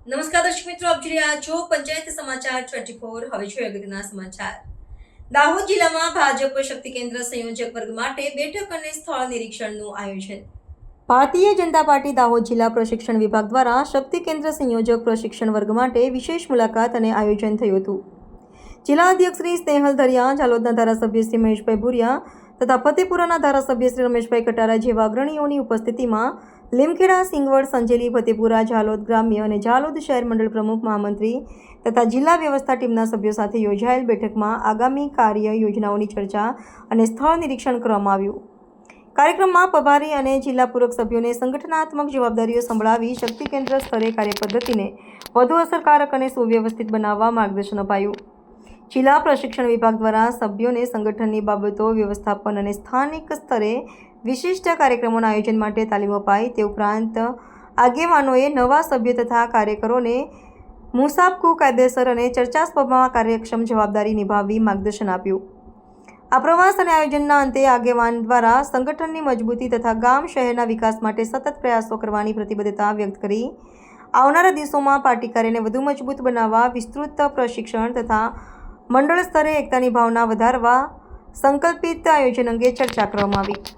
નમસ્કાર દર્શક મિત્રો, આપ જોઈ રહ્યા છો પંચાયત સમાચાર 24। હવે જોઈએ અગત્યના સમાચાર। દાહોદ જિલ્લામાં ભાજપ શક્તિ કેન્દ્ર સંયોજક વર્ગ માટે બેઠક અને સ્થળ નિરીક્ષણનું આયોજન। ભારતીય જનતા પાર્ટી દાહોદ જિલ્લા પ્રશિક્ષણ વિભાગ દ્વારા શક્તિ કેન્દ્ર સંયોજક પ્રશિક્ષણ વર્ગ માટે વિશેષ મુલાકાત અને આયોજન થયું હતું। જિલ્લા અધ્યક્ષ શ્રી સ્નેહલ ધરિયા, જાલોદના ધારાસભ્ય શ્રી મહેશભાઈ ભુરિયા તથા ફતેપુરાના ધારાસભ્ય શ્રી રમેશભાઈ કટારા જેવા અગ્રણીઓની ઉપસ્થિતિમાં લીમખેડા, સિંગવડ, સંજેલી, ફતેપુરા, જાલોદ ગ્રામ્ય અને જાલોદ શહેર મંડળ પ્રમુખ, મહામંત્રી તથા જિલ્લા વ્યવસ્થા ટીમના સભ્યો સાથે યોજાયેલ બેઠકમાં આગામી કાર્ય યોજનાઓની ચર્ચા અને સ્થળ નિરીક્ષણ કરવામાં આવ્યું। કાર્યક્રમમાં પ્રભારી અને જિલ્લા પૂરક સભ્યોને સંગઠનાત્મક જવાબદારીઓ સંભળાવી શક્તિ કેન્દ્ર સ્તરે કાર્યપદ્ધતિને વધુ અસરકારક અને સુવ્યવસ્થિત બનાવવા માર્ગદર્શન અપાયું। જિલ્લા પ્રશિક્ષણ વિભાગ દ્વારા સભ્યોને સંગઠનની બાબતો, વ્યવસ્થાપન અને સ્થાનિક સ્તરે વિશિષ્ટ કાર્યક્રમોના આયોજન માટે તાલીમ અપાઈ। તે ઉપરાંત આગેવાનોએ નવા સભ્યો તથા કાર્યકરોને મુસાફકુ કાયદેસર અને ચર્ચાસ્પર્ધમાં કાર્યક્ષમ જવાબદારી નિભાવવી માર્ગદર્શન આપ્યું। આ પ્રવાસ અને આયોજનના અંતે આગેવાન દ્વારા સંગઠનની મજબૂતી તથા ગામ શહેરના વિકાસ માટે સતત પ્રયાસો કરવાની પ્રતિબદ્ધતા વ્યક્ત કરી આવનારા દિવસોમાં પાર્ટી કાર્યને વધુ મજબૂત બનાવવા વિસ્તૃત પ્રશિક્ષણ તથા મંડળ સ્તરે એકતાની ભાવના વધારવા સંકલ્પિત આયોજન અંગે ચર્ચા કરવામાં આવી।